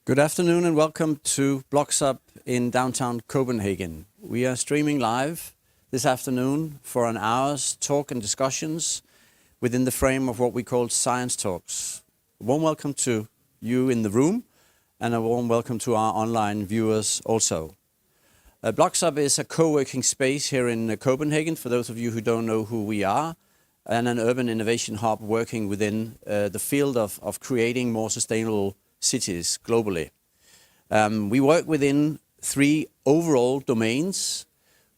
Good afternoon and welcome to BLOXHUB in downtown Copenhagen. We are streaming live this afternoon for an hour's talk and discussions within the frame of what we call Science Talks. A warm welcome to you in the room and a warm welcome to our online viewers also. BLOXHUB is a co-working space here in Copenhagen, for those of you who don't know who we are, and an urban innovation hub working within the field of creating more sustainable cities globally. We work within 3 overall domains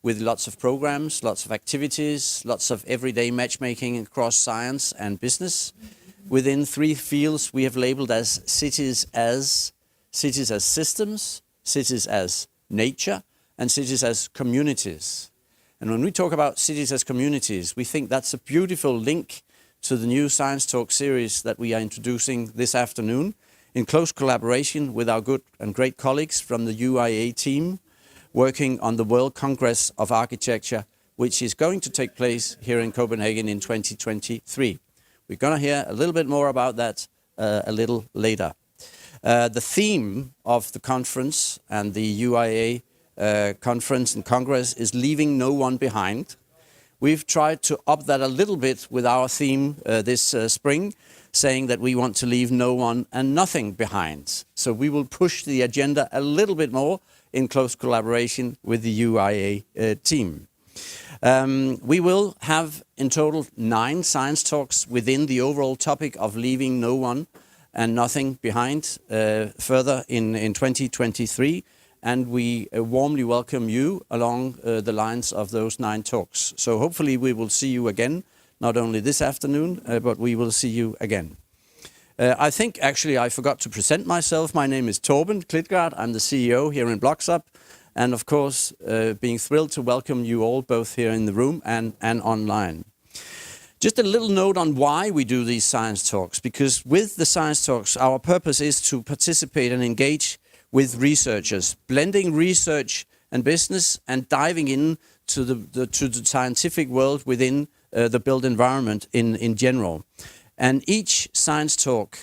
with lots of programs, lots of activities, lots of everyday matchmaking across science and business. Within 3 fields we have labeled as cities as systems, cities as nature, and cities as communities. And when we talk about cities as communities, we think that's a beautiful link to the new Science Talk series that we are introducing this afternoon, in close collaboration with our good and great colleagues from the UIA team, working on the World Congress of Architecture, which is going to take place here in Copenhagen in 2023. We're going to hear a little bit more about that a little later. The theme of the conference and the UIA conference and Congress is leaving no one behind. We've tried to up that a little bit with our theme this spring, saying that we want to leave no one and nothing behind. So we will push the agenda a little bit more in close collaboration with the UIA team. We will have in total 9 science talks within the overall topic of leaving no one and nothing behind further in 2023. And we warmly welcome you along the lines of those 9 talks. So hopefully we will see you again, not only this afternoon, but we will see you again. I think actually I forgot to present myself. My name is Torben Klitgaard. I'm the CEO here in BLOXHUB. And of course, being thrilled to welcome you all, both here in the room and online. Just a little note on why we do these science talks, because with the science talks, our purpose is to participate and engage with researchers, blending research and business and diving in to the scientific world within the built environment in general. And each science talk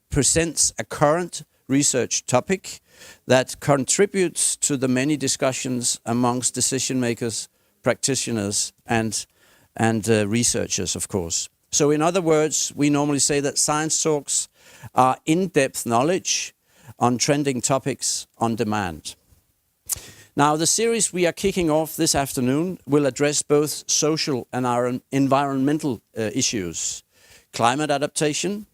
presents a current research topic that contributes to the many discussions amongst decision makers, practitioners and researchers, of course. So in other words, we normally say that science talks are in-depth knowledge on trending topics on demand. Now, the series we are kicking off this afternoon will address both social and our environmental issues, climate adaptation,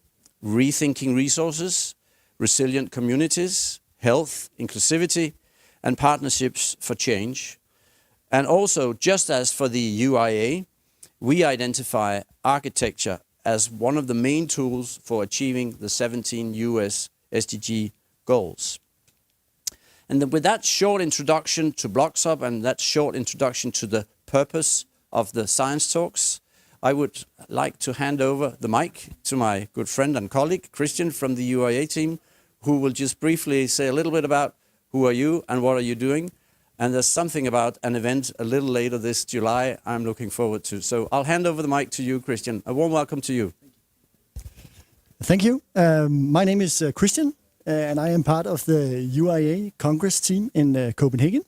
rethinking resources, resilient communities, health, inclusivity, and partnerships for change. And also, just as for the UIA, we identify architecture as one of the main tools for achieving the 17 US SDG goals. And then with that short introduction to BLOXHUB and that short introduction to the purpose of the science talks, I would like to hand over the mic to my good friend and colleague, Christian from the UIA team, who will just briefly say a little bit about who are you and what are you doing. And there's something about an event a little later this July I'm looking forward to. So I'll hand over the mic to you, Christian. A warm welcome to you. Thank you. My name is Christian. And I am part of the UIA Congress team in Copenhagen.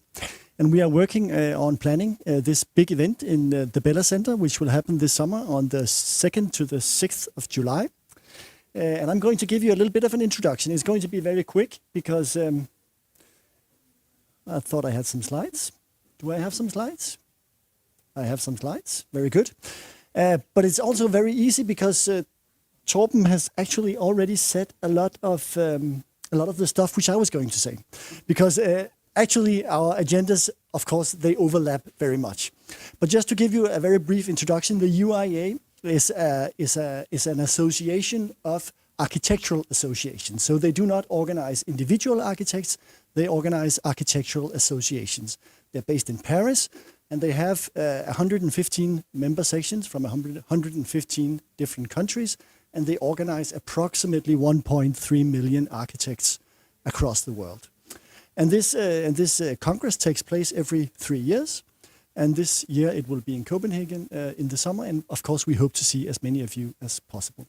And we are working on planning this big event in the Bella Center, which will happen this summer on the 2nd to the 6th of July. And I'm going to give you a little bit of an introduction. It's going to be very quick because I thought I had some slides. Do I have some slides? I have some slides. Very good. But it's also very easy because Torben has actually already said a lot of the stuff which I was going to say, because actually our agendas, of course, they overlap very much. But just to give you a very brief introduction, the UIA is an association of architectural associations. So they do not organize individual architects; they organize architectural associations. They're based in Paris. And they have 115 member sections from 115 different countries. And they organize approximately 1.3 million architects across the world. And this Congress takes place every 3 years. And this year it will be in Copenhagen in the summer. And of course, we hope to see as many of you as possible.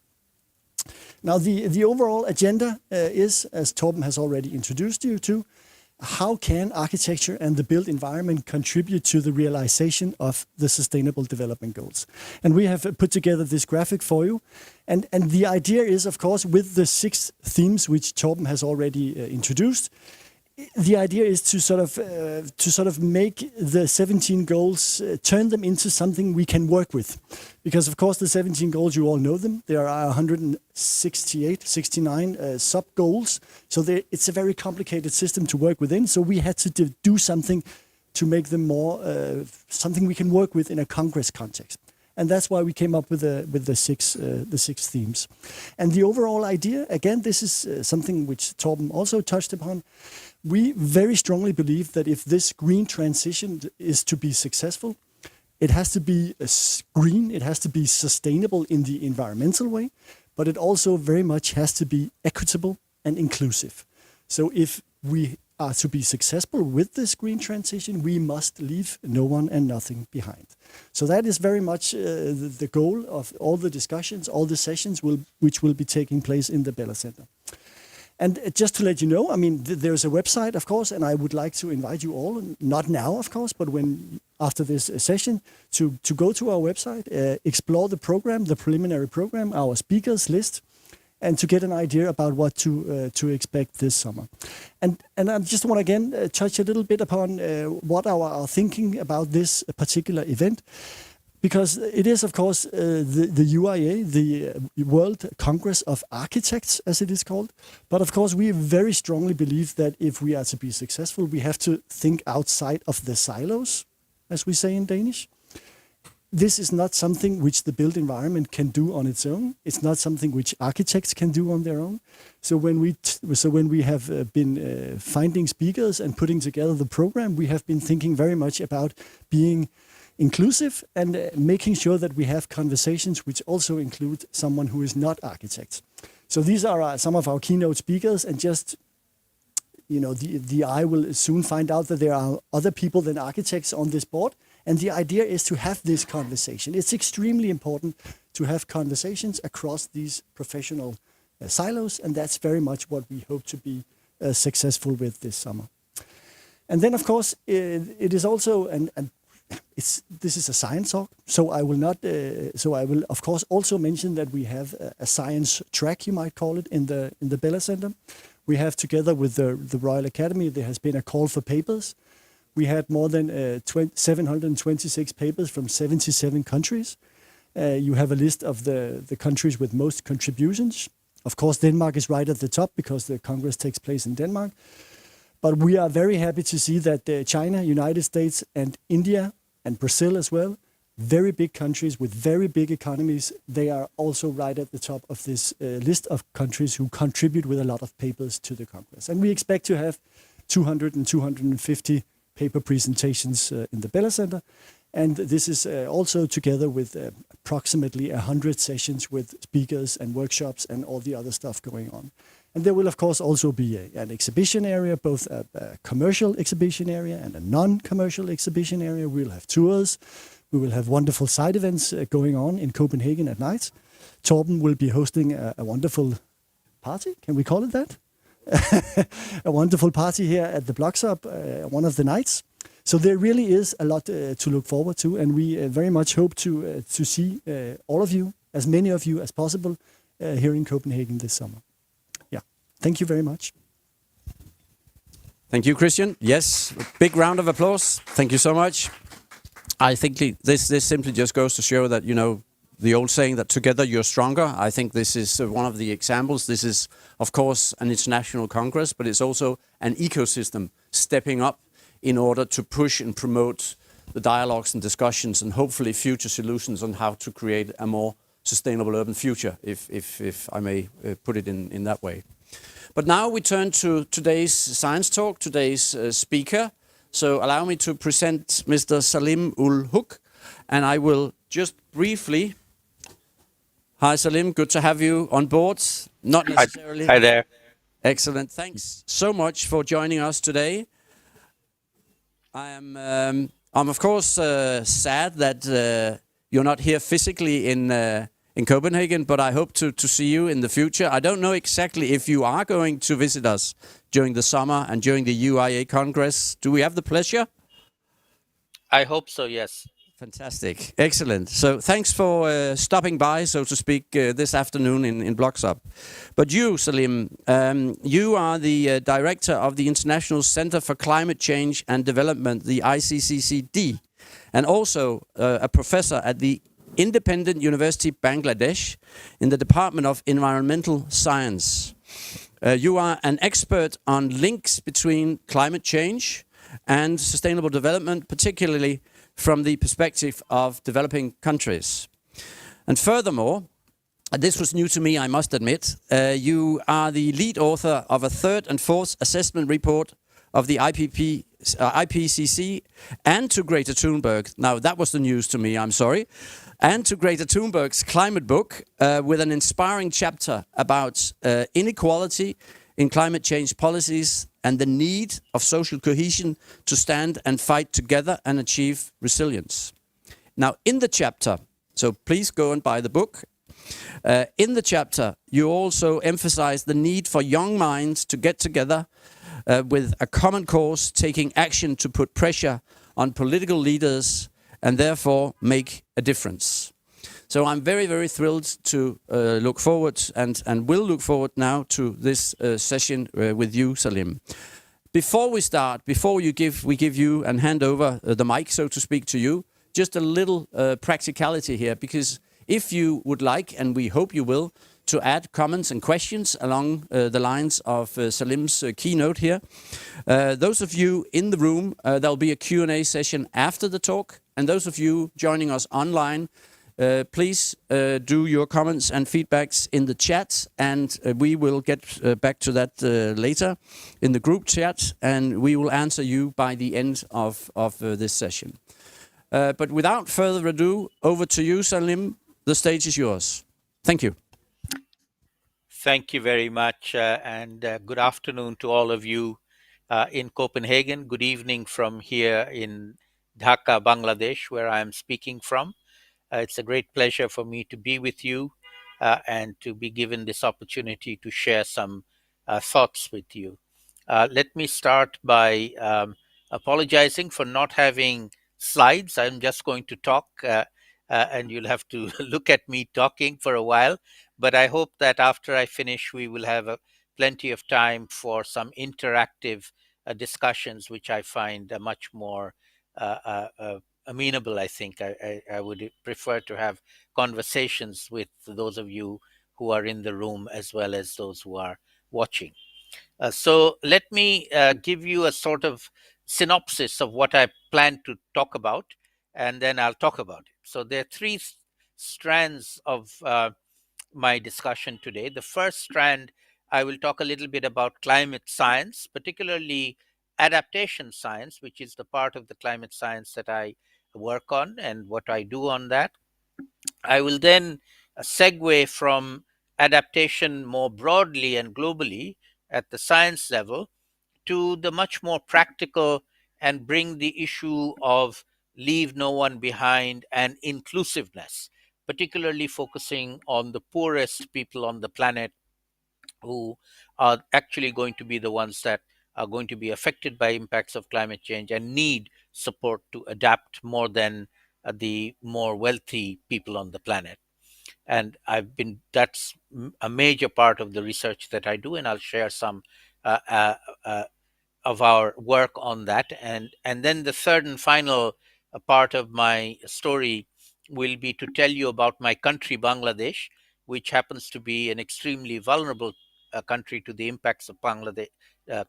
Now, the overall agenda is, as Torben has already introduced you to, how can architecture and the built environment contribute to the realization of the Sustainable Development Goals? And we have put together this graphic for you. And the idea is, of course, with the 6 themes which Torben has already introduced, the idea is to sort of make the 17 goals, turn them into something we can work with. Because of course the 17 goals, you all know them. There are 69 sub-goals. So it's a very complicated system to work within. So we had to do something to make them more, something we can work with in a Congress context. And that's why we came up with the six themes. And the overall idea, again, this is something which Torben also touched upon. We very strongly believe that if this green transition is to be successful, it has to be green, it has to be sustainable in the environmental way, but it also very much has to be equitable and inclusive. So if we are to be successful with this green transition, we must leave no one and nothing behind. So that is very much the goal of all the discussions, all the sessions which will be taking place in the Bella Center. And just to let you know, I mean, there's a website, of course, and I would like to invite you all, not now, of course, but after this session, to go to our website, explore the program, the preliminary program, our speakers list, and to get an idea about what to expect this summer. And I just want to again touch a little bit upon what our thinking about this particular event. Because it is, of course, the UIA, the World Congress of Architects, as it is called. But of course, we very strongly believe that if we are to be successful, we have to think outside of the silos, as we say in Danish. This is not something which the built environment can do on its own. It's not something which architects can do on their own. So when we have been finding speakers and putting together the program, we have been thinking very much about being inclusive and making sure that we have conversations which also include someone who is not architect. So these are some of our keynote speakers, and just, you know, the eye will soon find out that there are other people than architects on this board. And the idea is to have this conversation. It's extremely important to have conversations across these professional silos, and that's very much what we hope to be successful with this summer. And then, of course, it is also this is a science talk, so I will not. So I will, of course, also mention that we have a science track, you might call it, in the Bella Center. We have, together with the Royal Academy, there has been a call for papers. We had more than 726 papers from 77 countries. You have a list of the countries with most contributions. Of course, Denmark is right at the top because the Congress takes place in Denmark. But we are very happy to see that China, United States, and India, and Brazil as well, very big countries with very big economies, they are also right at the top of this list of countries who contribute with a lot of papers to the Congress. And we expect to have 200 and 250 paper presentations in the Bella Center. And this is also together with approximately 100 sessions with speakers and workshops and all the other stuff going on. And there will, of course, also be an exhibition area, both a commercial exhibition area and a non-commercial exhibition area. We'll have tours. We will have wonderful side events going on in Copenhagen at night. Torben will be hosting a wonderful party. Can we call it that? A wonderful party here at the BLOXHUB, one of the nights. So there really is a lot to look forward to, and we very much hope to see all of you, as many of you as possible, here in Copenhagen this summer. Yeah, thank you very much. Thank you, Christian. Yes, big round of applause. Thank you so much. I think this simply just goes to show that, you know, the old saying that together you're stronger. I think this is one of the examples. This is, of course, an international congress, but it's also an ecosystem stepping up in order to push and promote the dialogues and discussions and hopefully future solutions on how to create a more sustainable urban future, if I may put it in that way. But now we turn to today's science talk, today's speaker. So allow me to present Mr. Saleemul Huq, and I will just briefly... Hi, Saleem. Good to have you on board. Not necessarily. Hi there. Excellent. Thanks so much for joining us today. I'm of course sad that you're not here physically in Copenhagen, but I hope to see you in the future. I don't know exactly if you are going to visit us during the summer and during the UIA Congress. Do we have the pleasure? I hope so, yes. Fantastic. Excellent. So thanks for stopping by, so to speak, this afternoon in BLOXHUB. But you, Saleem, you are the director of the International Center for Climate Change and Development, the ICCCD, and also a professor at the Independent University Bangladesh in the Department of Environmental Science. You are an expert on links between climate change and sustainable development, particularly from the perspective of developing countries. And furthermore, and this was new to me, I must admit, you are the lead author of a third and fourth assessment report of the IPCC and to Greta Thunberg. Now, that was the news to me, I'm sorry. And to Greta Thunberg's climate book with an inspiring chapter about inequality in climate change policies and the need of social cohesion to stand and fight together and achieve resilience. Now, in the chapter, so please go and buy the book. In the chapter, you also emphasize the need for young minds to get together with a common cause, taking action to put pressure on political leaders and therefore make a difference. So I'm very, very thrilled to look forward and will look forward now to this session with you, Saleem. Before we start, before we give you and hand over the mic, so to speak, to you, just a little practicality here, because if you would like, and we hope you will, to add comments and questions along the lines of Saleem's keynote here. Those of you in the room, there'll be a Q&A session after the talk, and those of you joining us online, please do your comments and feedbacks in the chat, and we will get back to that later in the group chat, and we will answer you by the end of this session. But without further ado, over to you, Saleem. The stage is yours. Thank you. Thank you very much, and good afternoon to all of you in Copenhagen. Good evening from here in Dhaka, Bangladesh, where I am speaking from. It's a great pleasure for me to be with you and to be given this opportunity to share some thoughts with you. Let me start by apologizing for not having slides. I'm just going to talk and you'll have to look at me talking for a while. But I hope that after I finish, we will have plenty of time for some interactive discussions, which I find much more amenable. I think I would prefer to have conversations with those of you who are in the room as well as those who are watching. So let me give you a sort of synopsis of what I plan to talk about, and then I'll talk about it. So there are three strands of my discussion today. The first strand, I will talk a little bit about climate science, particularly adaptation science, which is the part of the climate science that I work on and what I do on that. I will then segue from adaptation more broadly and globally at the science level to the much more practical and bring the issue of leave no one behind and inclusiveness, particularly focusing on the poorest people on the planet who are actually going to be the ones that are going to be affected by impacts of climate change and need support to adapt more than the more wealthy people on the planet. And that's a major part of the research that I do, and I'll share some of our work on that. And then the third and final part of my story will be to tell you about my country, Bangladesh, which happens to be an extremely vulnerable country to the impacts of Bangladesh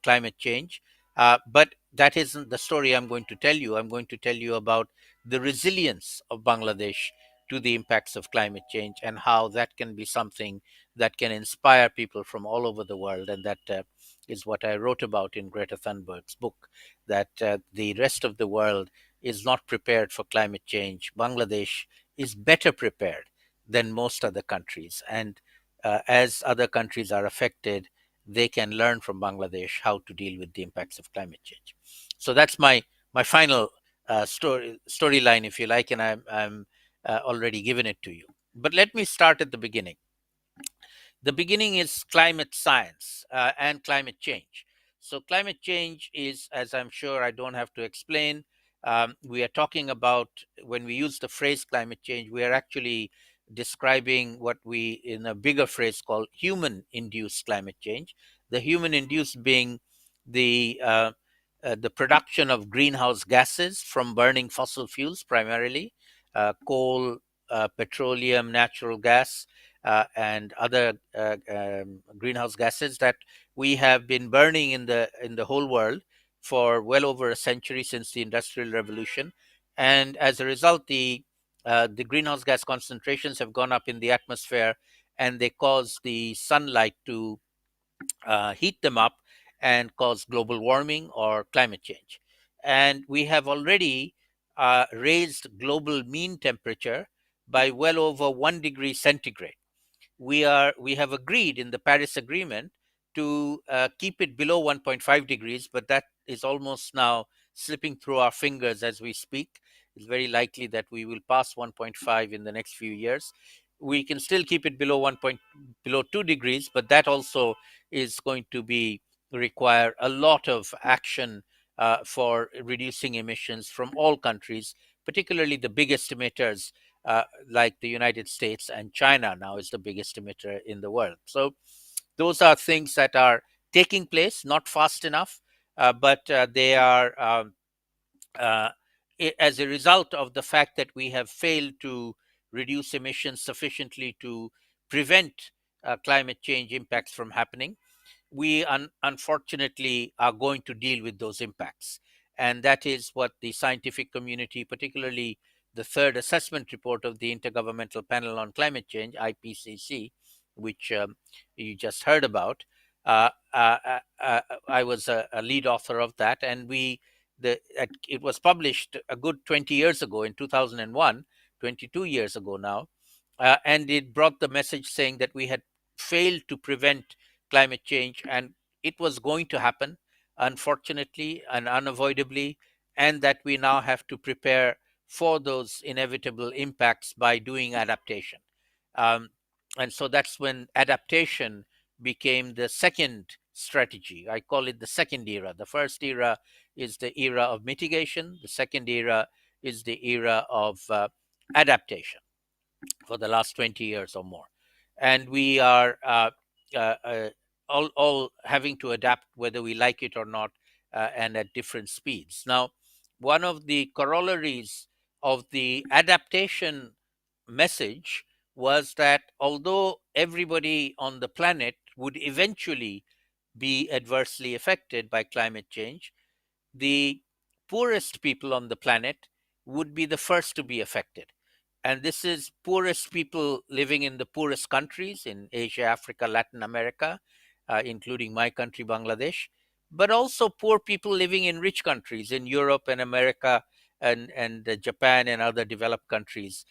climate change. But that isn't the story I'm going to tell you. I'm going to tell you about the resilience of Bangladesh to the impacts of climate change and how that can be something that can inspire people from all over the world. And that is what I wrote about in Greta Thunberg's book, that the rest of the world is not prepared for climate change. Bangladesh is better prepared than most other countries. And as other countries are affected, they can learn from Bangladesh how to deal with the impacts of climate change. So that's my final storyline, if you like, and I'm already given it to you. But let me start at the beginning. The beginning is climate science and climate change. So, climate change is, as I'm sure I don't have to explain, we are talking about, when we use the phrase climate change, we are actually describing what we, in a bigger phrase, call human induced climate change. The human induced being the the production of greenhouse gases from burning fossil fuels, primarily coal, petroleum, natural gas, and other greenhouse gases that we have been burning in the whole world for well over a century, since the Industrial Revolution. And as a result, the greenhouse gas concentrations have gone up in the atmosphere, and they cause the sunlight to heat them up and cause global warming or climate change. And we have already raised global mean temperature by well over 1 degree centigrade. We have agreed in the Paris Agreement to keep it below 1.5 degrees, but that is almost now slipping through our fingers as we speak. It's very likely that we will pass 1.5 in the next few years. We can still keep it below below 2 degrees, but that also is going to be require a lot of action for reducing emissions from all countries, particularly the biggest emitters, like the United States, and China now is the biggest emitter in the world. So those are things that are taking place, not fast enough, but they are uh, as a result of the fact that we have failed to reduce emissions sufficiently to prevent climate change impacts from happening. We unfortunately are going to deal with those impacts. And that is what the scientific community, particularly the third assessment report of the Intergovernmental Panel on Climate Change, IPCC, which you just heard about. I was a lead author of that, and it was published a good 20 years ago in 2001, 22 years ago now. And it brought the message saying that we had failed to prevent climate change, and it was going to happen, unfortunately and unavoidably, and that we now have to prepare for those inevitable impacts by doing adaptation. Um, and so that's when adaptation became the second strategy. I call it the second era. The first era is the era of mitigation, the second era is the era of adaptation for the last 20 years or more. And we are uh, uh, all having to adapt whether we like it or not, and at different speeds. Now, one of the corollaries of the adaptation message was that although everybody on the planet would eventually be adversely affected by climate change, the poorest people on the planet would be the first to be affected. And this is poorest people living in the poorest countries in Asia, Africa, Latin America, including my country, Bangladesh, but also poor people living in rich countries in Europe and America, and Japan and other developed countries.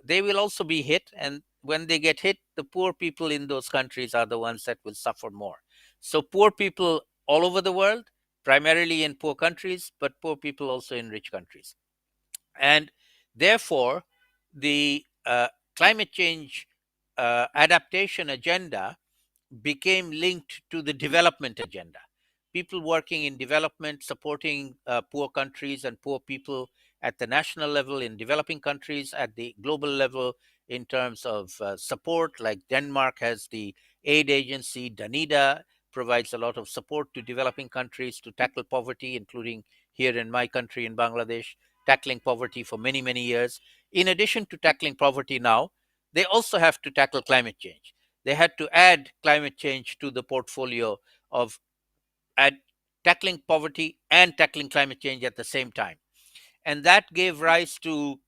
They will also be hit. And when they get hit, the poor people in those countries are the ones that will suffer more. So, poor people all over the world, primarily in poor countries, but poor people also in rich countries. And therefore, the climate change adaptation agenda became linked to the development agenda. People working in development, supporting poor countries and poor people at the national level, in developing countries at the global level, in terms of support, like Denmark has the aid agency, Danida, provides a lot of support to developing countries to tackle poverty, including here in my country, in Bangladesh, tackling poverty for many, many years. In addition to tackling poverty now, they also have to tackle climate change. They had to add climate change to the portfolio of add, tackling poverty and tackling climate change at the same time. And that gave rise to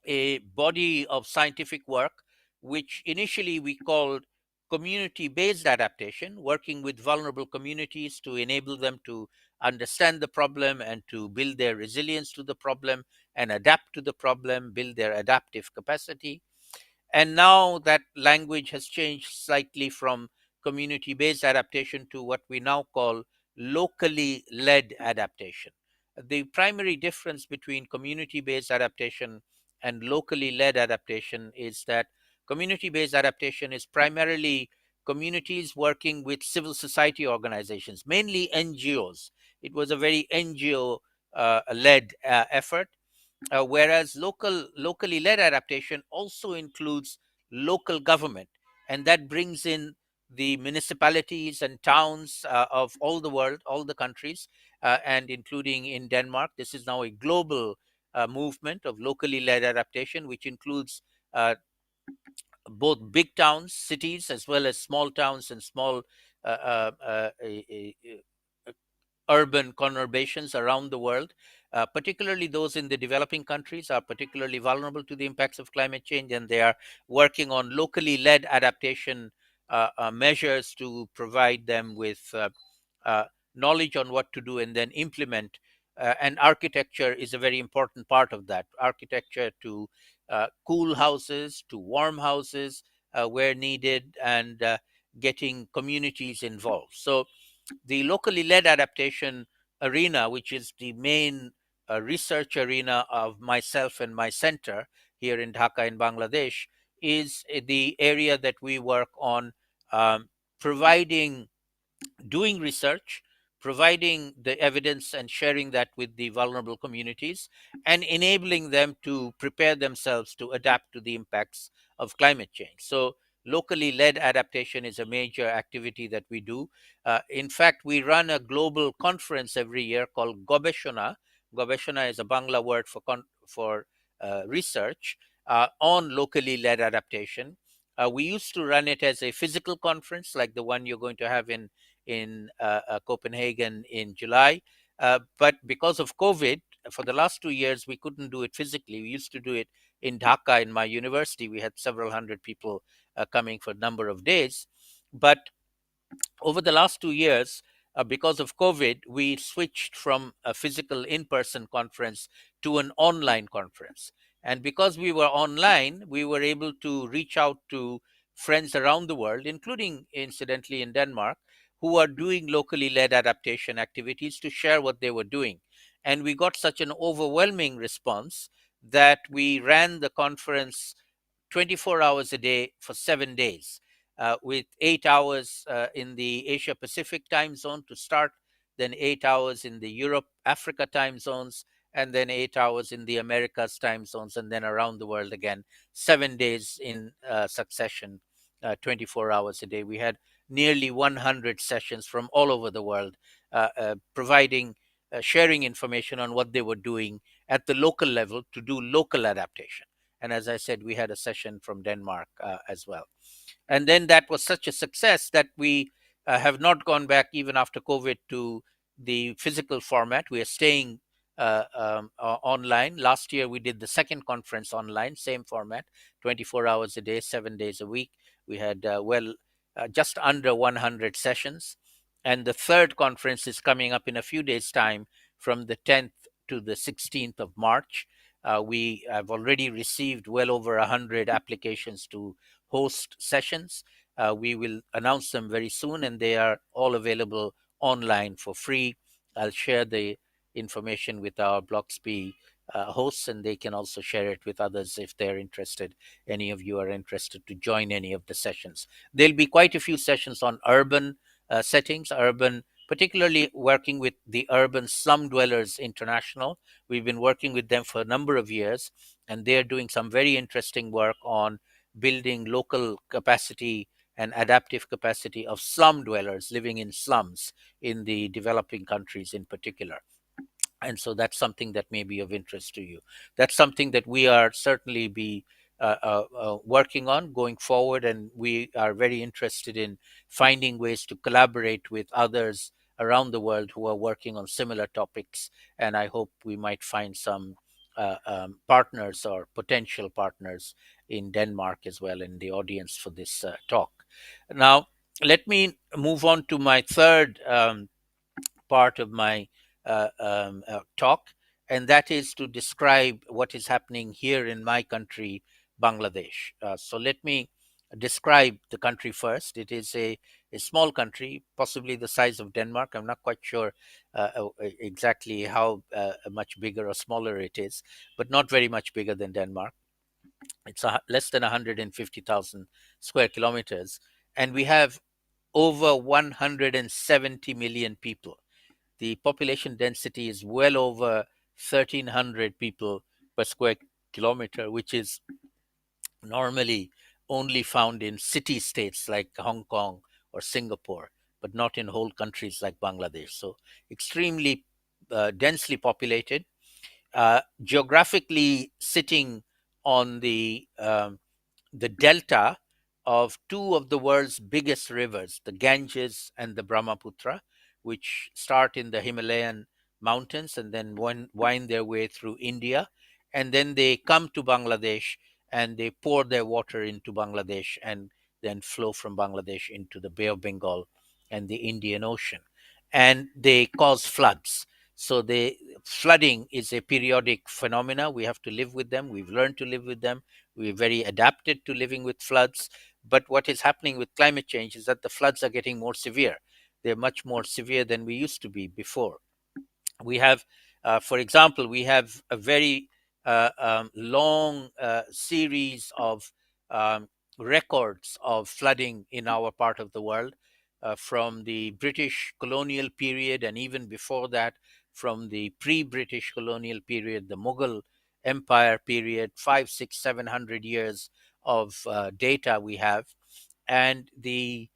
a body of scientific work, which initially we called community based adaptation, working with vulnerable communities to enable them to understand the problem and to build their resilience to the problem and adapt to the problem, build their adaptive capacity. And now that language has changed slightly from community based adaptation to what we now call locally led adaptation. The primary difference between community based adaptation and locally led adaptation is that Community-based adaptation is primarily communities working with civil society organizations, mainly NGOs. It was a very NGO-led effort, whereas locally led adaptation also includes local government, and that brings in the municipalities and towns of all the world, all the countries, and including in Denmark. This is now a global movement of locally led adaptation, which includes both big towns, cities, as well as small towns and small uh, uh, uh, uh, urban conurbations around the world. Particularly those in the developing countries are particularly vulnerable to the impacts of climate change, and they are working on locally led adaptation measures to provide them with uh, knowledge on what to do and then implement. And architecture is a very important part of that. Architecture to cool houses, to warm houses where needed, and getting communities involved. So the locally led adaptation arena, which is the main research arena of myself and my center here in Dhaka in Bangladesh, is the area that we work on, providing doing research, providing the evidence and sharing that with the vulnerable communities, and enabling them to prepare themselves to adapt to the impacts of climate change. So, locally led adaptation is a major activity that we do. In fact, we run a global conference every year called Gobeshona. Gobeshona is a Bangla word for research on locally led adaptation. We used to run it as a physical conference like the one you're going to have in Copenhagen in July. But because of COVID, for the last 2 years, we couldn't do it physically. We used to do it in Dhaka in my university. We had several hundred people coming for a number of days. But over the last 2 years, because of COVID, we switched from a physical in person conference to an online conference. And because we were online, we were able to reach out to friends around the world, including incidentally in Denmark, who are doing locally led adaptation activities to share what they were doing. And we got such an overwhelming response that we ran the conference 24 hours a day for 7 days, with 8 hours in the Asia Pacific time zone to start, then 8 hours in the Europe, Africa time zones, and then 8 hours in the Americas time zones, and then around the world again, 7 days in succession, 24 hours a day. We had nearly 100 sessions from all over the world, providing, sharing information on what they were doing at the local level to do local adaptation. And as I said, we had a session from Denmark as well. And then that was such a success that we have not gone back even after COVID to the physical format. We are staying online. Last year, we did the second conference online, same format, 24 hours a day, 7 days a week. We had, just under 100 sessions. And the third conference is coming up in a few days' time from the 10th to the 16th of March. We have already received well over 100 applications to host sessions. We will announce them very soon, and they are all available online for free. I'll share the information with our BLOXHUB hosts, and they can also share it with others if they're interested. Any of you are interested to join any of the sessions. There'll be quite a few sessions on urban settings, particularly working with the Urban Slum Dwellers International. We've been working with them for a number of years, and they're doing some very interesting work on building local capacity and adaptive capacity of slum dwellers living in slums in the developing countries in particular. And so that's something that may be of interest to you. That's something that we are certainly be working on going forward, and we are very interested in finding ways to collaborate with others around the world who are working on similar topics. And I hope we might find some partners or potential partners in Denmark as well in the audience for this talk. Now, let me move on to my third part of my talk, and that is to describe what is happening here in my country, Bangladesh. So let me describe the country first. It is a small country, possibly the size of Denmark. I'm not quite sure exactly how much bigger or smaller it is, but not very much bigger than Denmark. It's less than 150,000 square kilometers, and we have over 170 million people. The population density is well over 1,300 people per square kilometer, which is normally only found in city states like Hong Kong or Singapore, but not in whole countries like Bangladesh. So extremely densely populated, geographically sitting on the delta of two of the world's biggest rivers, the Ganges and the Brahmaputra, which start in the Himalayan mountains and then wind their way through India. And then they come to Bangladesh and they pour their water into Bangladesh and then flow from Bangladesh into the Bay of Bengal and the Indian Ocean. And they cause floods. So the flooding is a periodic phenomena. We have to live with them. We've learned to live with them. We're very adapted to living with floods. But what is happening with climate change is that the floods are getting more severe. They're much more severe than we used to be before. We have, for example, we have a very long series of um, records of flooding in our part of the world, from the British colonial period, and even before that, from the pre-British colonial period, the Mughal Empire period, 500, 600, 700 years of data we have. And the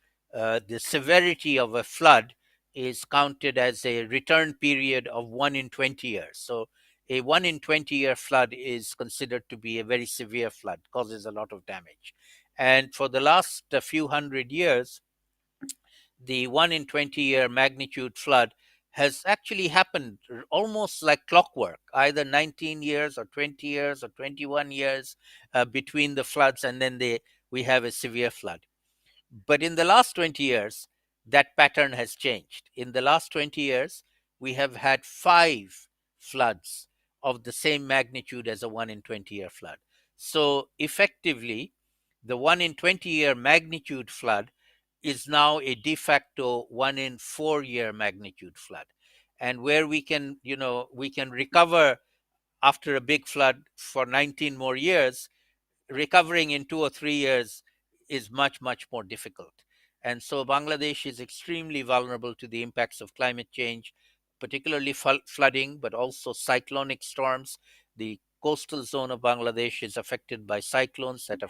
severity of a flood is counted as a return period of 1 in 20 years. So a 1 in 20-year flood is considered to be a very severe flood, causes a lot of damage. And for the last few hundred years, the 1 in 20-year magnitude flood has actually happened almost like clockwork, either 19 years or 20 years or 21 years between the floods, and then we have a severe flood. But in the last 20 years, that pattern has changed. In the last 20 years, we have had 5 floods of the same magnitude as a 1 in 20-year flood. So effectively, the 1 in 20-year magnitude flood is now a de facto 1 in 4-year magnitude flood. And where we can recover after a big flood for 19 more years, recovering in 2 or 3 years is much, much more difficult. And so Bangladesh is extremely vulnerable to the impacts of climate change, particularly flooding, but also cyclonic storms. The coastal zone of Bangladesh is affected by cyclones that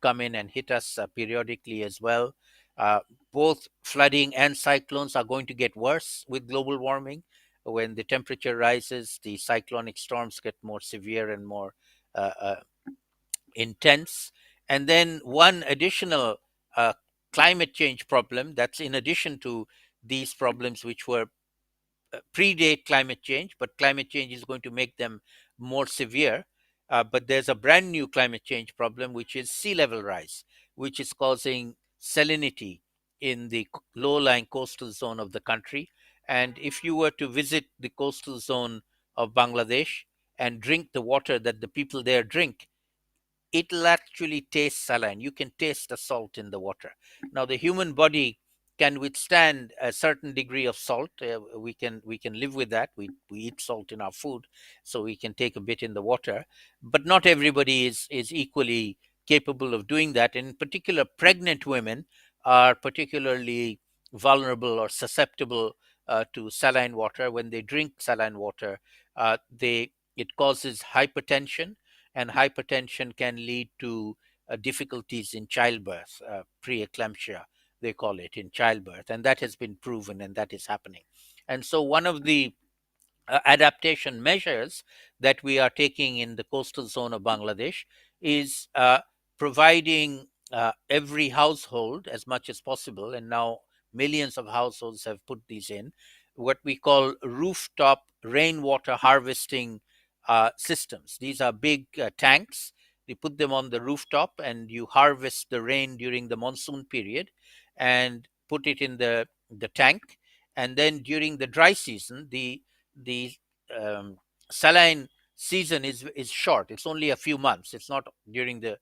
come in and hit us periodically as well. Uh, Both flooding and cyclones are going to get worse with global warming. When the temperature rises, the cyclonic storms get more severe and more uh, uh, intense. And then one additional uh, climate change problem that's in addition to these problems, which were predate climate change, but climate change is going to make them more severe. But there's a brand new climate change problem, which is sea level rise, which is causing salinity in the low-lying coastal zone of the country. And if you were to visit the coastal zone of Bangladesh and drink the water that the people there drink, it'll actually taste saline. You can taste the salt in the water. Now, the human body can withstand a certain degree of salt. We can live with that. We eat salt in our food, so we can take a bit in the water. But not everybody is equally capable of doing that. And in particular, pregnant women are particularly vulnerable or susceptible to saline water. When they drink saline water, they it causes hypertension, and hypertension can lead to difficulties in childbirth, preeclampsia, they call it, in childbirth. And that has been proven, and that is happening. And so, one of the adaptation measures that we are taking in the coastal zone of Bangladesh is providing every household, as much as possible, and now millions of households have put these in, what we call rooftop rainwater harvesting systems. These are big tanks. You put them on the rooftop and you harvest the rain during the monsoon period and put it in the tank. And then during the dry season, the um, saline season is short. It's only a few months. It's not during the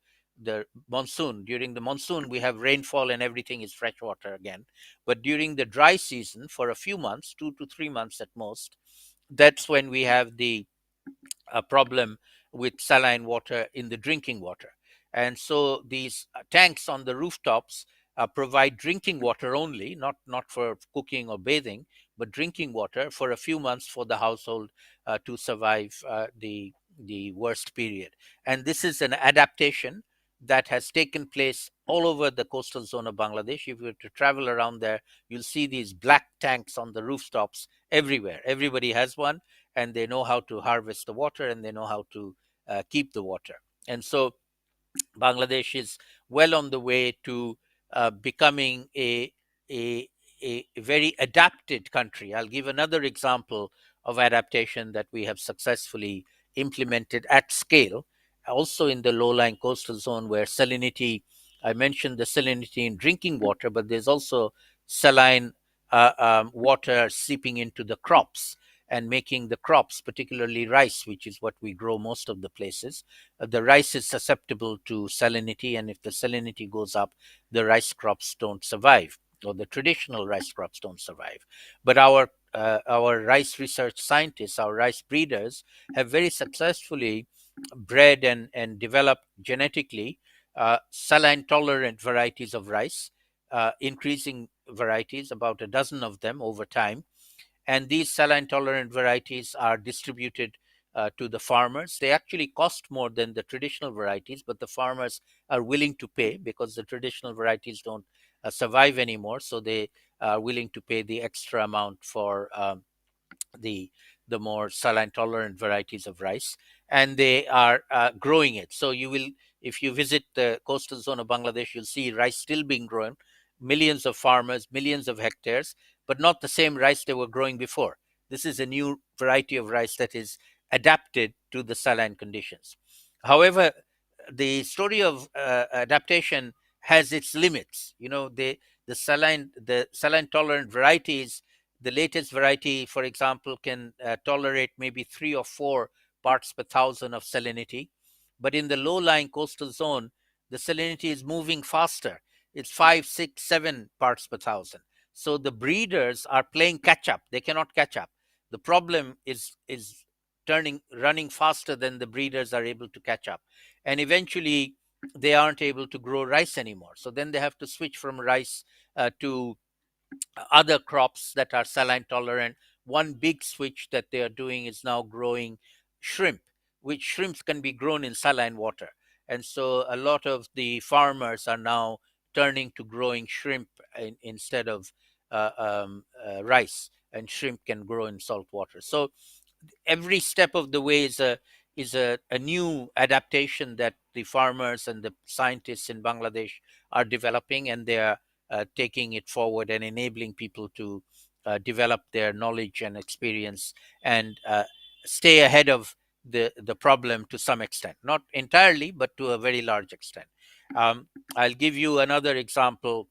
monsoon. During the monsoon, we have rainfall and everything is fresh water again. But during the dry season, for a few months, 2 to 3 months at most, that's when we have the problem with saline water in the drinking water. And so these tanks on the rooftops provide drinking water only, not for cooking or bathing, but drinking water for a few months for the household to survive the worst period. And this is an adaptation that has taken place all over the coastal zone of Bangladesh. If you were to travel around there, you'll see these black tanks on the rooftops everywhere. Everybody has one, and they know how to harvest the water, and they know how to keep the water. And so Bangladesh is well on the way to becoming a, a very adapted country. I'll give another example of adaptation that we have successfully implemented at scale, also in the low-lying coastal zone where salinity, I mentioned the salinity in drinking water, but there's also saline water seeping into the crops and making the crops, particularly rice, which is what we grow most of the places. The rice is susceptible to salinity, and if the salinity goes up, the rice crops don't survive, or the traditional rice crops don't survive. But our rice research scientists, our rice breeders, have very successfully bred and developed genetically saline tolerant varieties of rice, increasing varieties, about a dozen of them over time. And these saline tolerant varieties are distributed to the farmers. They actually cost more than the traditional varieties, but the farmers are willing to pay because the traditional varieties don't survive anymore. So they are willing to pay the extra amount for the the more saline tolerant varieties of rice, and they are growing it. So you will, if you visit the coastal zone of Bangladesh, you'll see rice still being grown, millions of farmers, millions of hectares, but not the same rice they were growing before. This is a new variety of rice that is adapted to the saline conditions. However, the story of adaptation has its limits. You know, the saline tolerant varieties, the latest variety, for example, can tolerate maybe 3 or 4 parts per thousand of salinity. But in the low-lying coastal zone, the salinity is moving faster. It's 5, 6, 7 parts per thousand. So the breeders are playing catch up. They cannot catch up. The problem is running faster than the breeders are able to catch up. And eventually they aren't able to grow rice anymore. So then they have to switch from rice to other crops that are saline tolerant. One big switch that they are doing is now growing shrimp, which shrimps can be grown in saline water. And so a lot of the farmers are now turning to growing shrimp instead of rice, and shrimp can grow in salt water. So every step of the way is a new adaptation that the farmers and the scientists in Bangladesh are developing, and they are taking it forward and enabling people to develop their knowledge and experience and stay ahead of the problem to some extent, not entirely, but to a very large extent. I'll give you another example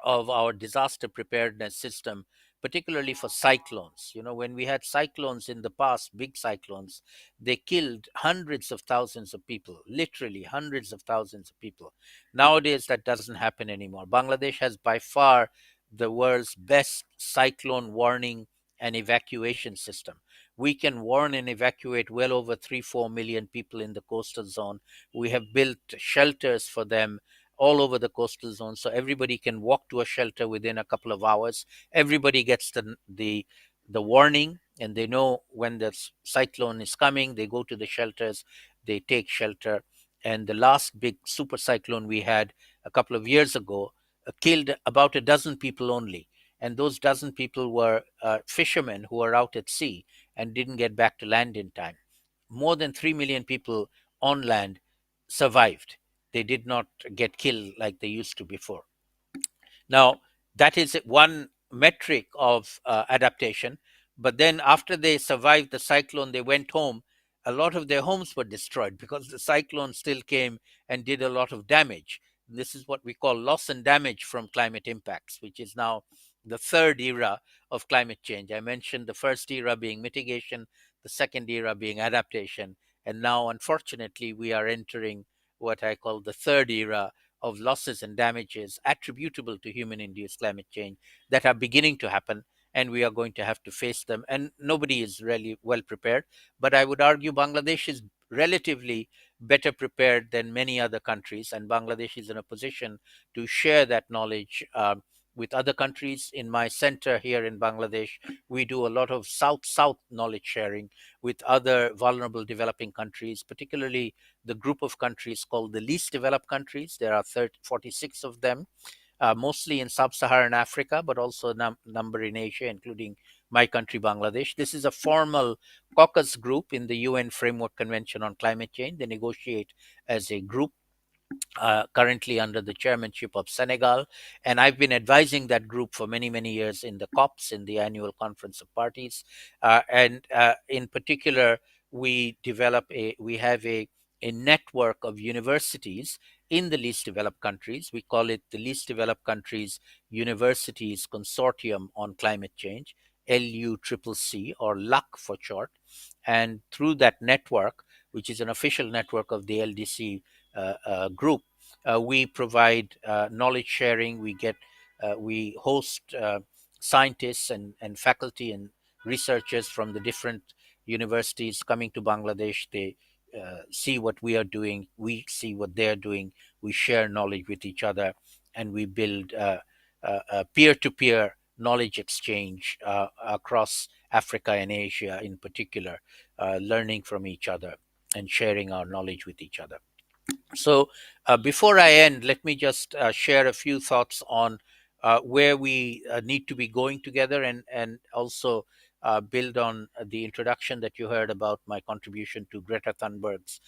of our disaster preparedness system, particularly for cyclones. You know, when we had cyclones in the past, big cyclones, they killed hundreds of thousands of people, literally hundreds of thousands of people. Nowadays, that doesn't happen anymore. Bangladesh has by far the world's best cyclone warning and evacuation system. We can warn and evacuate well over 3, 4 million people in the coastal zone. We have built shelters for them all over the coastal zone, so everybody can walk to a shelter within a couple of hours. Everybody gets the warning, and they know when the cyclone is coming. They go to the shelters, they take shelter. And the last big super cyclone we had a couple of years ago killed about a dozen people only, and those dozen people were fishermen who were out at sea and didn't get back to land in time. More than 3 million people on land survived. They did not get killed like they used to before. Now, that is one metric of adaptation. But then, after they survived the cyclone, they went home. A lot of their homes were destroyed because the cyclone still came and did a lot of damage. This is what we call loss and damage from climate impacts, which is now the third era of climate change. I mentioned the first era being mitigation, the second era being adaptation. And now, unfortunately, we are entering what I call the third era of losses and damages attributable to human induced climate change that are beginning to happen, and we are going to have to face them. And nobody is really well prepared. But I would argue Bangladesh is relatively better prepared than many other countries, and Bangladesh is in a position to share that knowledge with other countries. In my center here in Bangladesh, we do a lot of South-South knowledge sharing with other vulnerable developing countries, particularly the group of countries called the least developed countries. There are 46 of them, mostly in sub-Saharan Africa, but also a number in Asia, including my country, Bangladesh. This is a formal caucus group in the UN Framework Convention on Climate Change. They negotiate as a group, currently under the chairmanship of Senegal. And I've been advising that group for many, many years in the COPs, in the Annual Conference of Parties. And in particular, we have a network of universities in the least developed countries. We call it the Least Developed Countries Universities Consortium on Climate Change, LUCCC, or LUC for short. And through that network, which is an official network of the LDC group, we provide knowledge sharing. We host scientists and faculty and researchers from the different universities coming to Bangladesh. They see what we are doing, we see what they're doing, we share knowledge with each other, and we build peer-to-peer knowledge exchange across Africa and Asia in particular, learning from each other and sharing our knowledge with each other. So before I end, let me just share a few thoughts on where we need to be going together, and also build on the introduction that you heard about my contribution to Greta Thunberg's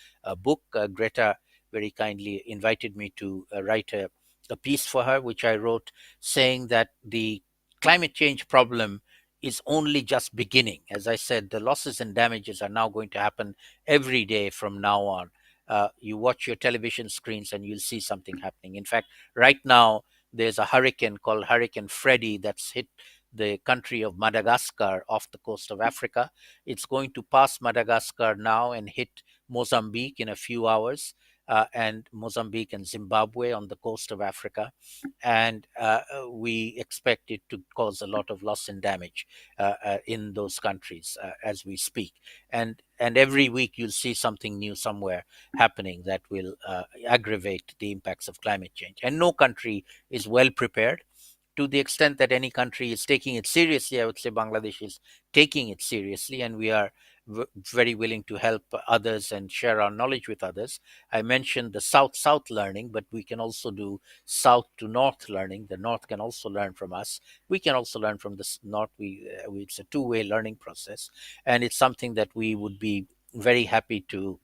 book. Greta very kindly invited me to write a piece for her, which I wrote, saying that the climate change problem is only just beginning. As I said, the losses and damages are now going to happen every day from now on. You watch your television screens and you'll see something happening. In fact, right now, there's a hurricane called Hurricane Freddy that's hit the country of Madagascar off the coast of Africa. It's going to pass Madagascar now and hit Mozambique in a few hours, and Mozambique and Zimbabwe on the coast of Africa. And we expect it to cause a lot of loss and damage in those countries as we speak. And every week you'll see something new somewhere happening that will aggravate the impacts of climate change. And no country is well prepared. To the extent that any country is taking it seriously, I would say Bangladesh is taking it seriously, and we are very willing to help others and share our knowledge with others. I mentioned the South-South learning, but we can also do South to North learning. The North can also learn from us. We can also learn from the North. It's a two-way learning process, and it's something that we would be very happy to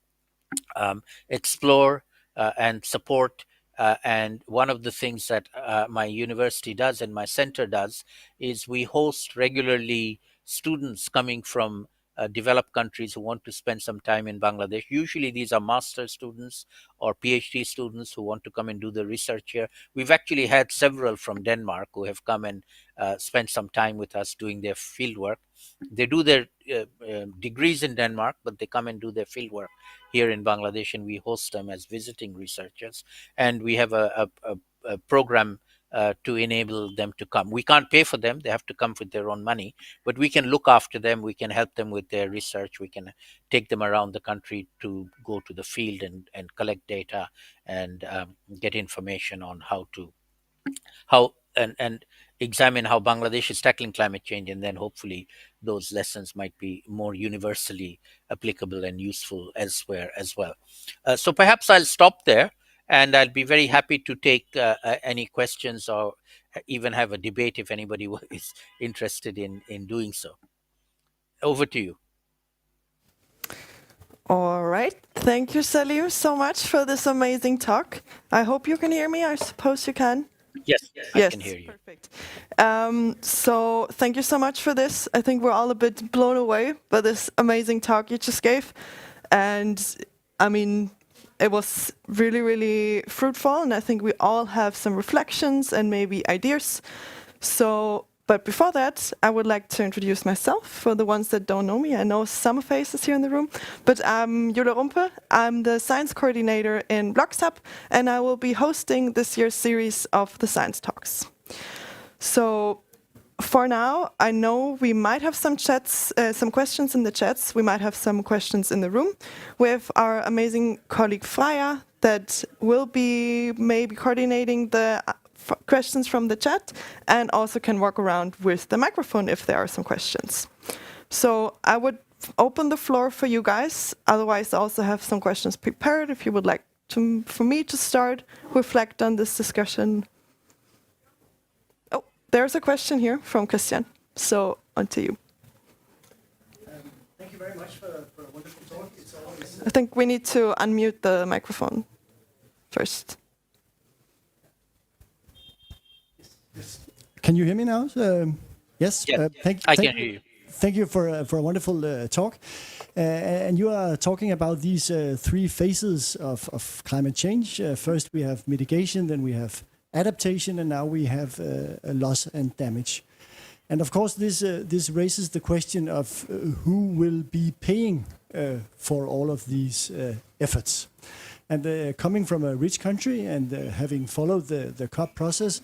explore and support. And one of the things that my university does and my center does is we host regularly students coming from developed countries who want to spend some time in Bangladesh. Usually these are master's students or PhD students who want to come and do the research here. We've actually had several from Denmark who have come and spent some time with us doing their field work. They do their degrees in Denmark, but they come and do their field work here in Bangladesh, and we host them as visiting researchers. And we have a program to enable them to come. We can't pay for them. They have to come with their own money, but we can look after them. We can help them with their research. We can take them around the country to go to the field and collect data and get information on how and examine how Bangladesh is tackling climate change, and then hopefully those lessons might be more universally applicable and useful elsewhere as well. So perhaps I'll stop there, and I'll be very happy to take any questions or even have a debate if anybody is interested in doing so. Over to you. All right. Thank you, Saleem, so much for this amazing talk. I hope you can hear me. I suppose you can. Yes, I can hear you. Perfect. So thank you so much for this. I think we're all a bit blown away by this amazing talk you just gave. And I mean, it was really, really fruitful. And I think we all have some reflections and maybe ideas. But before that, I would like to introduce myself for the ones that don't know me. I know some faces here in the room, but I'm Jule Rumpe. I'm the science coordinator in BLOXHUB, and I will be hosting this year's series of the science talks. So for now, I know we might have some chats, some questions in the chats. We might have some questions in the room. We have our amazing colleague Freya that will be maybe coordinating the questions from the chat and also can walk around with the microphone if there are some questions. So I would open the floor for you guys. Otherwise, I also have some questions prepared if you would like for me to start, reflect on this discussion. Oh, there's a question here from Christian. So on to you. Thank you very much for a wonderful talk. It's always, I think we need to unmute the microphone first. Can you hear me now? Yes. Yes, I can hear you. Thank you for a wonderful talk. And you are talking about these three phases of climate change. First, we have mitigation, then we have adaptation, and now we have loss and damage. And of course, this raises the question of who will be paying for all of these efforts. And coming from a rich country and having followed the COP process,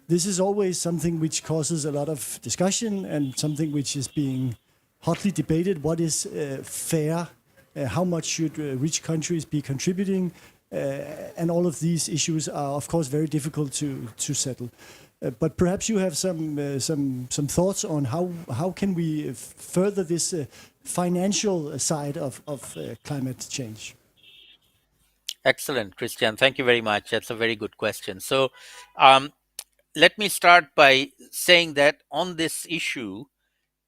this is always something which causes a lot of discussion and something which is being hotly debated. What is fair? How much should rich countries be contributing? And all of these issues are, of course, very difficult to settle. But perhaps you have some thoughts on how can we further this financial side of climate change? Excellent, Christian. Thank you very much. That's a very good question. So let me start by saying that on this issue,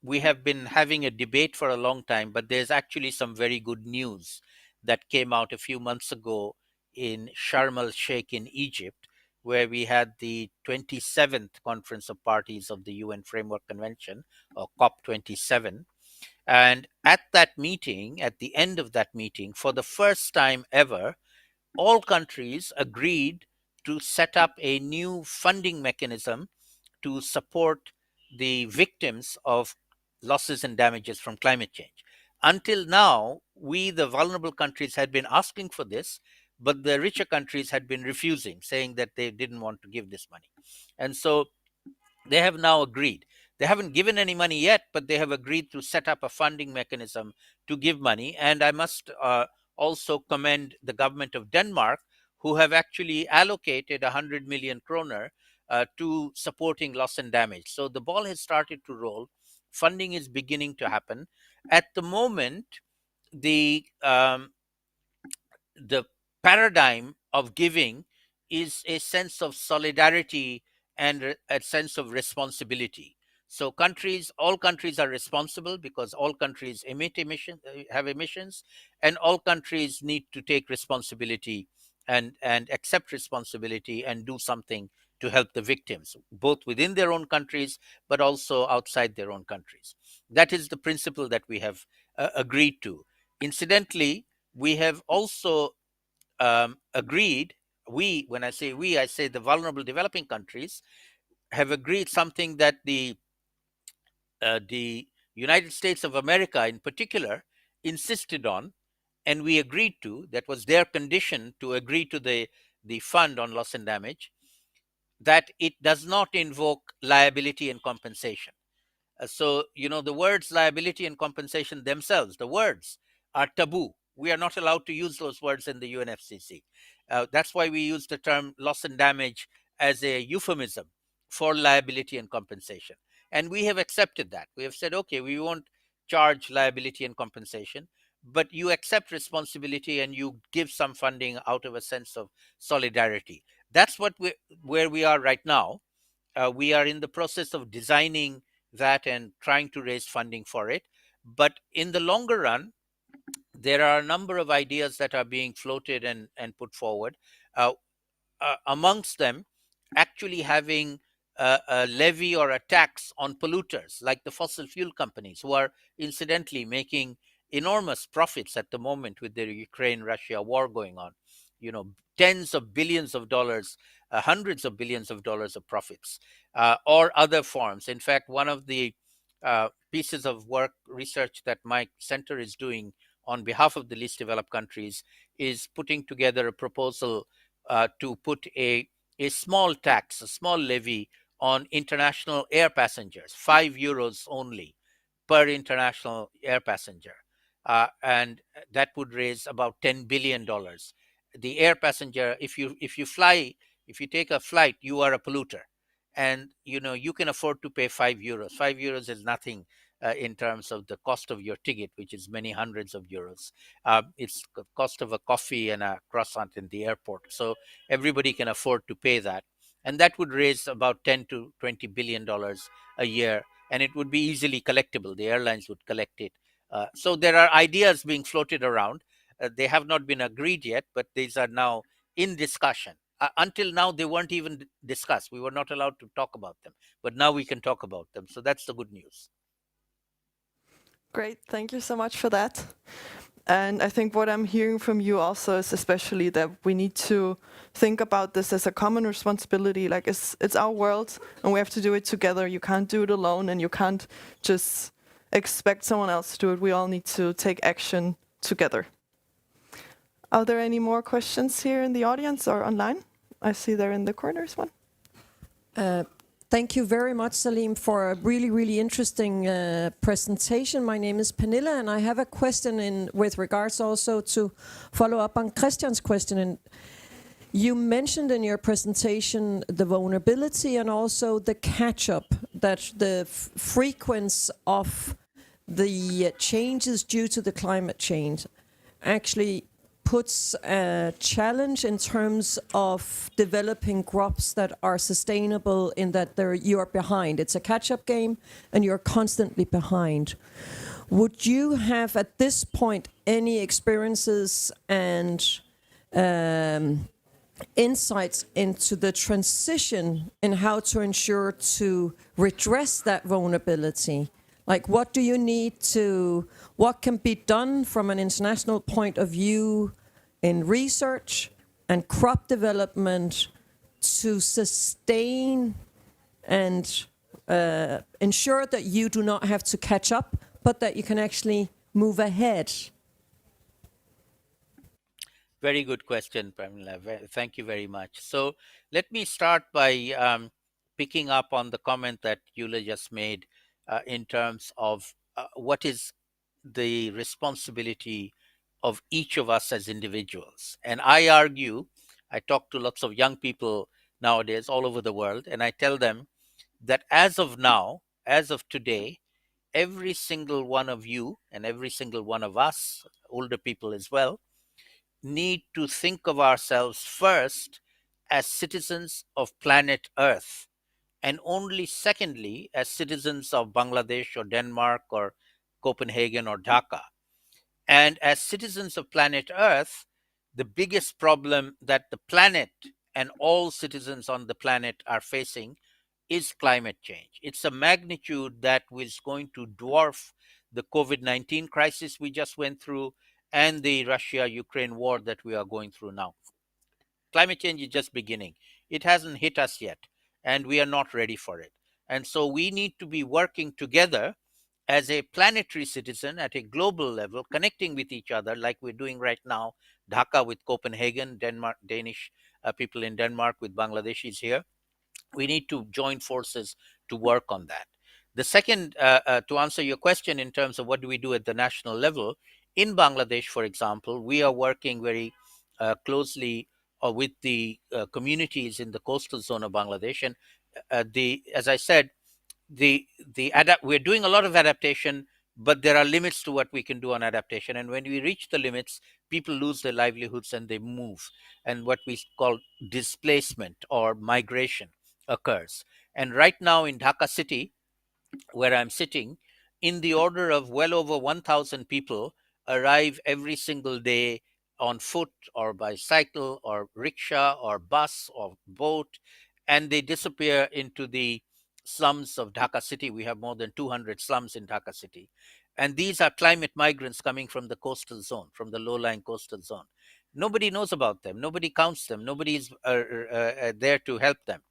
we have been having a debate for a long time, but there's actually some very good news that came out a few months ago in Sharm el-Sheikh in Egypt, where we had the 27th Conference of Parties of the UN Framework Convention, or COP27. And at that meeting, at the end of that meeting, for the first time ever, all countries agreed to set up a new funding mechanism to support the victims of losses and damages from climate change. Until now, we, the vulnerable countries, had been asking for this, but the richer countries had been refusing, saying that they didn't want to give this money. And so they have now agreed. They haven't given any money yet, but they have agreed to set up a funding mechanism to give money. And I must also commend the government of Denmark, who have actually allocated 100 million kroner to supporting loss and damage. So the ball has started to roll. Funding is beginning to happen. At the moment, the paradigm of giving is a sense of solidarity and a sense of responsibility. So all countries are responsible because all countries have emissions, and all countries need to take responsibility and accept responsibility and do something to help the victims, both within their own countries, but also outside their own countries. That is the principle that we have agreed to. Incidentally, we have also agreed, when I say we, I say the vulnerable developing countries, have agreed something that the United States of America in particular insisted on, and we agreed to. That was their condition to agree to the fund on loss and damage, that it does not invoke liability and compensation. So, the words liability and compensation themselves, the words are taboo. We are not allowed to use those words in the UNFCCC. That's why we use the term loss and damage as a euphemism for liability and compensation. And we have accepted that. We have said, okay, we won't charge liability and compensation, but you accept responsibility and you give some funding out of a sense of solidarity. That's where we are right now. We are in the process of designing that and trying to raise funding for it. But in the longer run, there are a number of ideas that are being floated and put forward. Amongst them, actually having a levy or a tax on polluters, like the fossil fuel companies, who are incidentally making enormous profits at the moment with the Ukraine-Russia war going on. Tens of billions of dollars, hundreds of billions of dollars of profits, or other forms. In fact, one of the pieces of work, research that my center is doing on behalf of the least developed countries is putting together a proposal to put a small tax, a small levy on international air passengers, 5 euros only per international air passenger. And that would raise about $10 billion. The air passenger, if you fly, if you take a flight, you are a polluter, and you can afford to pay 5 euros. 5 euros is nothing in terms of the cost of your ticket, which is many hundreds of euros. It's the cost of a coffee and a croissant in the airport, so everybody can afford to pay that, and that would raise about 10 to 20 billion dollars a year, and it would be easily collectible. The airlines would collect it. So there are ideas being floated around. They have not been agreed yet, but these are now in discussion. Until now, they weren't even discussed. We were not allowed to talk about them, but now we can talk about them. So that's the good news. Great, thank you so much for that. And I think what I'm hearing from you also is especially that we need to think about this as a common responsibility. Like it's our world and we have to do it together. You can't do it alone and you can't just expect someone else to do it. We all need to take action together. Are there any more questions here in the audience or online? I see there in the corners one. Thank you very much, Saleem, for a really, really interesting presentation. My name is Pernilla, and I have a question with regards also to follow up on Christian's question. And you mentioned in your presentation the vulnerability and also the catch-up, that the frequency of the changes due to the climate change actually puts a challenge in terms of developing crops that are sustainable, in that you are behind. It's a catch-up game and you're constantly behind. Would you have at this point any experiences and insights into the transition in how to ensure to redress that vulnerability? Like, what do you need to, what can be done from an international point of view in research and crop development to sustain and ensure that you do not have to catch up, but that you can actually move ahead? Very good question, Pamela. Thank you very much. So let me start by picking up on the comment that Eula just made in terms of what is the responsibility of each of us as individuals. And I argue, I talk to lots of young people nowadays all over the world, and I tell them that as of now, as of today, every single one of you and every single one of us, older people as well, need to think of ourselves first as citizens of planet Earth, and only secondly as citizens of Bangladesh or Denmark or Copenhagen or Dhaka. And as citizens of planet Earth, the biggest problem that the planet and all citizens on the planet are facing is climate change. It's a magnitude that was going to dwarf the COVID-19 crisis we just went through and the Russia-Ukraine war that we are going through now. Climate change is just beginning. It hasn't hit us yet, and we are not ready for it. And so we need to be working together as a planetary citizen at a global level, connecting with each other like we're doing right now, Dhaka with Copenhagen, Denmark, Danish people in Denmark with Bangladeshis here. We need to join forces to work on that. The second, to answer your question in terms of what do we do at the national level, in Bangladesh, for example, we are working very closely with the communities in the coastal zone of Bangladesh. And as I said, we're doing a lot of adaptation, but there are limits to what we can do on adaptation. And when we reach the limits, people lose their livelihoods and they move. And what we call displacement or migration occurs. And right now in Dhaka city, where I'm sitting, in the order of well over 1,000 people arrive every single day on foot or by cycle or rickshaw or bus or boat, and they disappear into the slums of Dhaka city. We have more than 200 slums in Dhaka city. And these are climate migrants coming from the coastal zone, from the low-lying coastal zone. Nobody knows about them. Nobody counts them. Nobody is there to help them.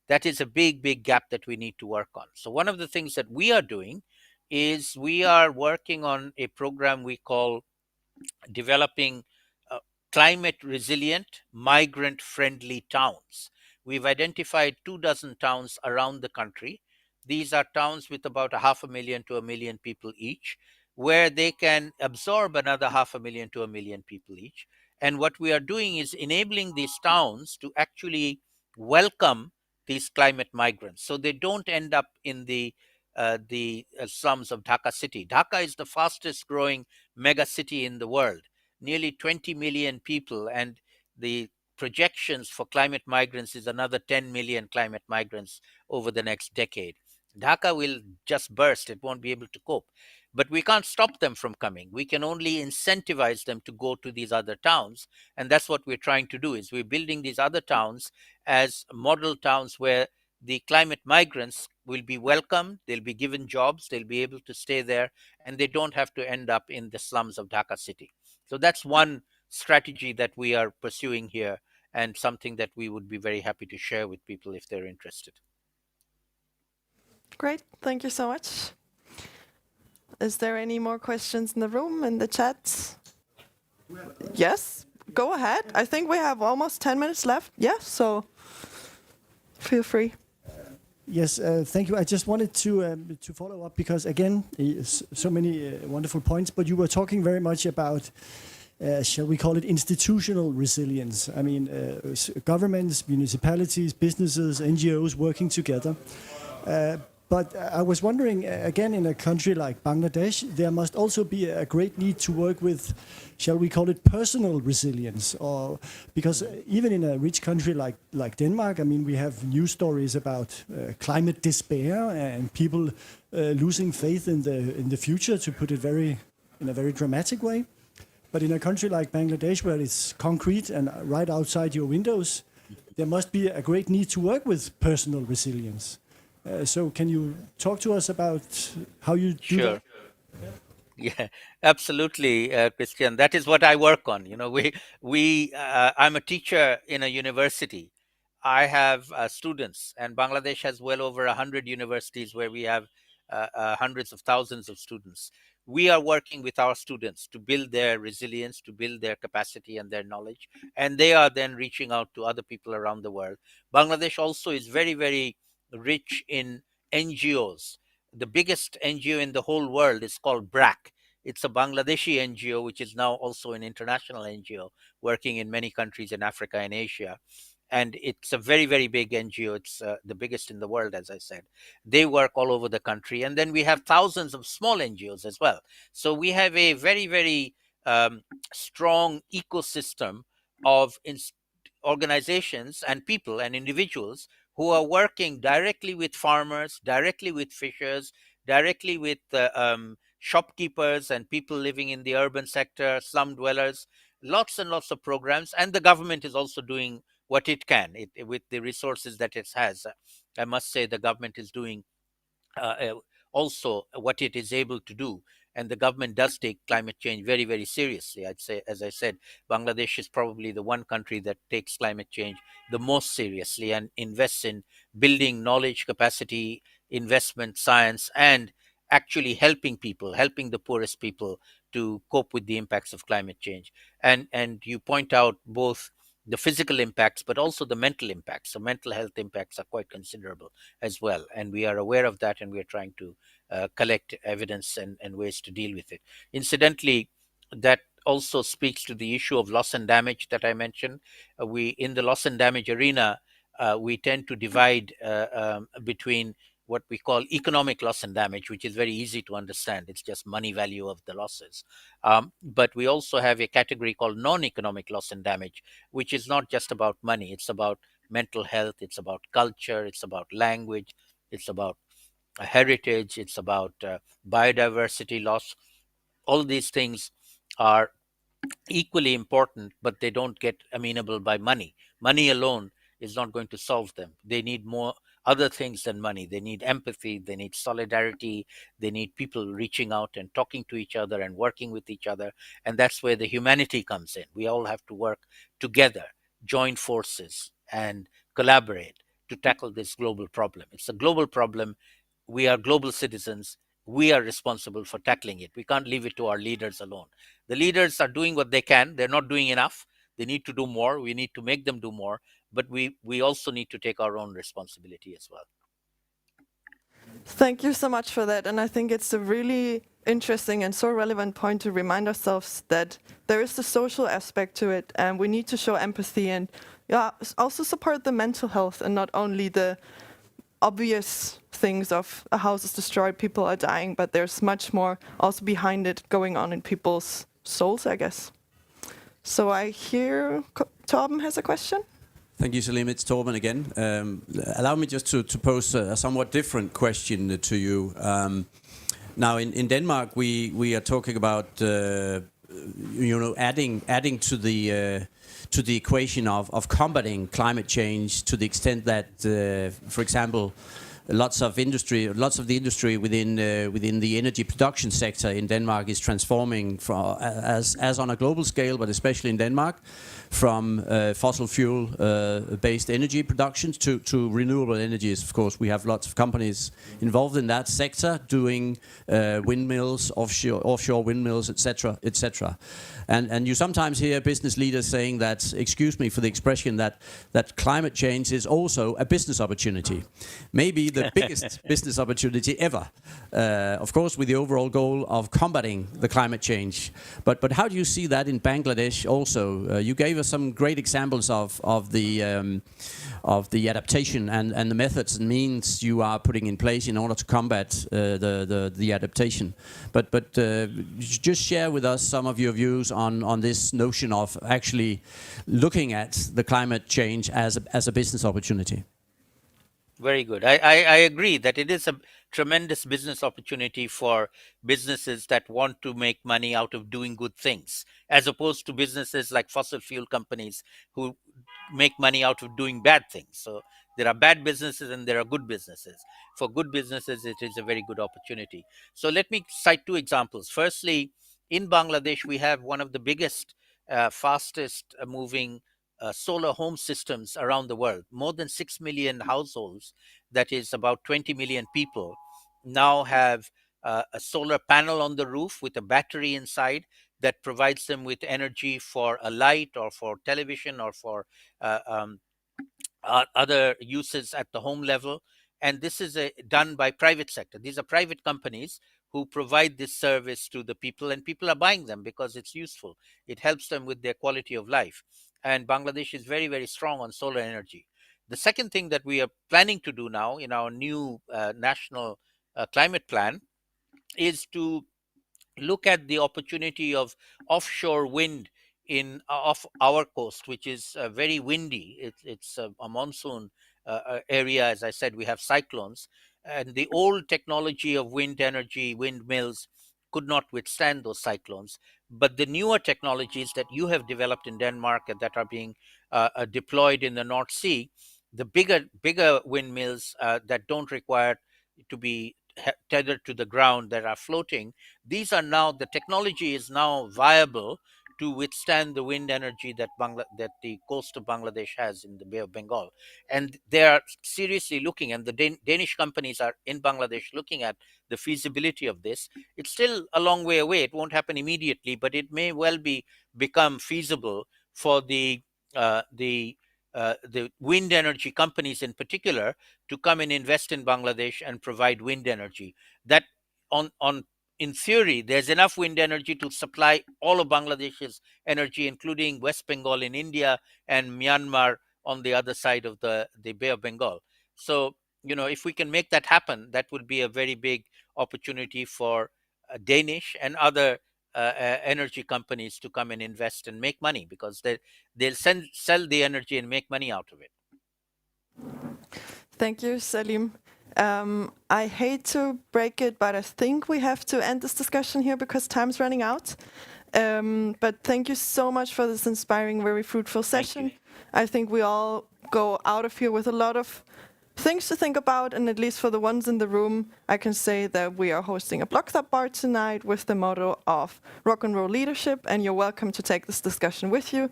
That is a big, big gap that we need to work on. So one of the things that we are doing is we are working on a program we call developing climate resilient, migrant friendly towns. we've identified 24 towns around the country. These are towns with about 500,000 to 1,000,000 people each, where they can absorb another 500,000 to 1,000,000 people each. And what we are doing is enabling these towns to actually welcome these climate migrants, so they don't end up in the slums of Dhaka city. Dhaka is the fastest growing mega city in the world, nearly 20 million people, and the projections for climate migrants is another 10 million climate migrants over the next decade. Dhaka will just burst. It won't be able to cope. But we can't stop them from coming. We can only incentivize them to go to these other towns. And that's what we're trying to do, is we're building these other towns as model towns where the climate migrants will be welcome, they'll be given jobs, they'll be able to stay there, and they don't have to end up in the slums of Dhaka city. So that's one strategy that we are pursuing here, and something that we would be very happy to share with people if they're interested. Great, thank you so much. Is there any more questions in the room, in the chat? Yes, go ahead. I think we have almost 10 minutes left. Yeah, so feel free. Yes, thank you. I just wanted to follow up because, again, so many wonderful points, but you were talking very much about, shall we call it institutional resilience? I mean, governments, municipalities, businesses, NGOs working together. But I was wondering, again, in a country like Bangladesh, there must also be a great need to work with, shall we call it, personal resilience, or because even in a rich country like Denmark, I mean, we have news stories about climate despair and people losing faith in the future, to put it in a very dramatic way. But in a country like Bangladesh, where it's concrete and right outside your windows, there must be a great need to work with personal resilience. So can you talk to us about how you do that? Yeah, absolutely, Christian. That is what I work on. You know, I'm a teacher in a university. I have students, and Bangladesh has well over 100 universities where we have hundreds of thousands of students. We are working with our students to build their resilience, to build their capacity and their knowledge, and they are then reaching out to other people around the world. Bangladesh also is very, very rich in NGOs. The biggest NGO in the whole world is called BRAC. It's a Bangladeshi NGO, which is now also an international NGO working in many countries in Africa and Asia. And it's a very, very big NGO. It's the biggest in the world, as I said. They work all over the country. And then we have thousands of small NGOs as well. So we have a very, very strong ecosystem of organizations and people and individuals who are working directly with farmers, directly with fishers, directly with shopkeepers and people living in the urban sector, slum dwellers, lots and lots of programs. And the government is also doing what it can with the resources that it has. I must say the government is doing also what it is able to do. And the government does take climate change very, very seriously. I'd say, as I said, Bangladesh is probably the one country that takes climate change the most seriously and invests in building knowledge, capacity, investment, science, and actually helping people, helping the poorest people to cope with the impacts of climate change. And you point out both the physical impacts, but also the mental impacts. So mental health impacts are quite considerable as well. And we are aware of that, and we are trying to collect evidence and ways to deal with it. Incidentally, that also speaks to the issue of loss and damage that I mentioned. We, in the loss and damage arena, we tend to divide between what we call economic loss and damage, which is very easy to understand. It's just money value of the losses. But we also have a category called non-economic loss and damage, which is not just about money. It's about mental health. It's about culture. It's about language. It's about heritage. It's about biodiversity loss. All these things are equally important, but they don't get amenable by money. Money alone is not going to solve them. They need more other things than money. They need empathy, they need solidarity, they need people reaching out and talking to each other and working with each other. And that's where the humanity comes in. We all have to work together, join forces, and collaborate to tackle this global problem. It's a global problem. We are global citizens. We are responsible for tackling it. We can't leave it to our leaders alone. The leaders are doing what they can. They're not doing enough. They need to do more. We need to make them do more. but we also need to take our own responsibility as well. Thank you so much for that. And I think it's a really interesting and so relevant point to remind ourselves that there is the social aspect to it, and we need to show empathy and also support the mental health and not only the obvious things of a house is destroyed, people are dying, but there's much more also behind it going on in people's souls, I guess. So I hear Torben has a question. Thank you, Saleem. It's Torben again. Allow me just to pose a somewhat different question to you. Now, in Denmark, we are talking about adding to the equation of combating climate change to the extent that, for example, lots of the industry within the energy production sector in Denmark is transforming as on a global scale, but especially in Denmark, from fossil fuel based energy productions to renewable energies. Of course, we have lots of companies involved in that sector doing windmills, offshore windmills, etc., etc. And you sometimes hear business leaders saying that, excuse me for the expression, that climate change is also a business opportunity, maybe the biggest business opportunity ever. Of course, with the overall goal of combating the climate change. But how do you see that in Bangladesh? Also, you gave us some great examples of the adaptation and the methods and means you are putting in place in order to combat the adaptation. But just share with us some of your views on this notion of actually looking at the climate change as a business opportunity. Very good. I agree that it is a tremendous business opportunity for businesses that want to make money out of doing good things, as opposed to businesses like fossil fuel companies who make money out of doing bad things. So there are bad businesses and there are good businesses. For good businesses, it is a very good opportunity. So let me cite two examples. Firstly, in Bangladesh, we have one of the biggest, fastest moving solar home systems around the world. More than 6 million households, that is about 20 million people, now have a solar panel on the roof with a battery inside that provides them with energy for a light or for television or for other uses at the home level. And this is done by private sector. These are private companies who provide this service to the people, and people are buying them because it's useful. It helps them with their quality of life. And Bangladesh is very, very strong on solar energy. The second thing that we are planning to do now in our new national climate plan is to look at the opportunity of offshore wind off our coast, which is very windy. It's a monsoon area. As I said, we have cyclones, and the old technology of wind energy, windmills, could not withstand those cyclones. But the newer technologies that you have developed in Denmark and that are being deployed in the North Sea, the bigger windmills that don't require to be tethered to the ground, that are floating, these are now, the technology is now viable to withstand the wind energy that the coast of Bangladesh has in the Bay of Bengal. And they are seriously looking, and the Danish companies are in Bangladesh looking at the feasibility of this. It's still a long way away. It won't happen immediately, but it may well become feasible for the wind energy companies in particular to come and invest in Bangladesh and provide wind energy. That in theory, there's enough wind energy to supply all of Bangladesh's energy, including West Bengal in India and Myanmar on the other side of the Bay of Bengal. So, if we can make that happen, that would be a very big opportunity for Danish and other energy companies to come and invest and make money, because they'll sell the energy and make money out of it. Thank you, Saleem. I hate to break it, but I think we have to end this discussion here because time's running out. But thank you so much for this inspiring, very fruitful session. I think we all go out of here with a lot of things to think about, and at least for the ones in the room, I can say that we are hosting a BLOXHUB bar tonight with the motto of rock and roll leadership, and you're welcome to take this discussion with you.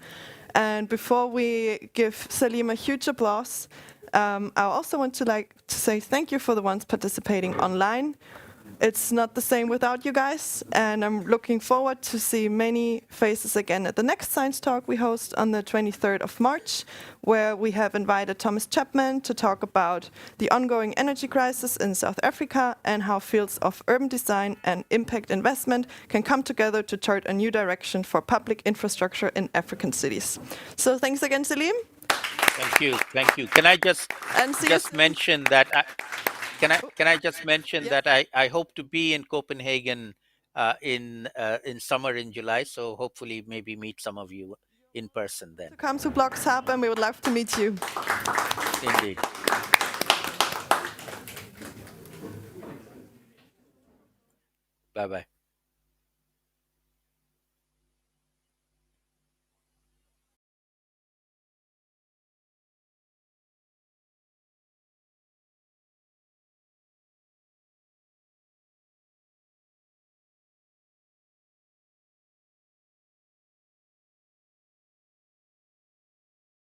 And before we give Saleem a huge applause, I also want to say thank you for the ones participating online. it's not the same without you guys, and I'm looking forward to see many faces again at the next science talk we host on the 23rd of March, where we have invited Thomas Chapman to talk about the ongoing energy crisis in South Africa and how fields of urban design and impact investment can come together to chart a new direction for public infrastructure in African cities. So thanks again, Saleem. Thank you. Thank you. Can I just mention that can I just mention that I hope to be in Copenhagen in summer in July, so hopefully maybe meet some of you in person then. Come to BLOXHUB and we would love to meet you. Indeed. Bye-bye.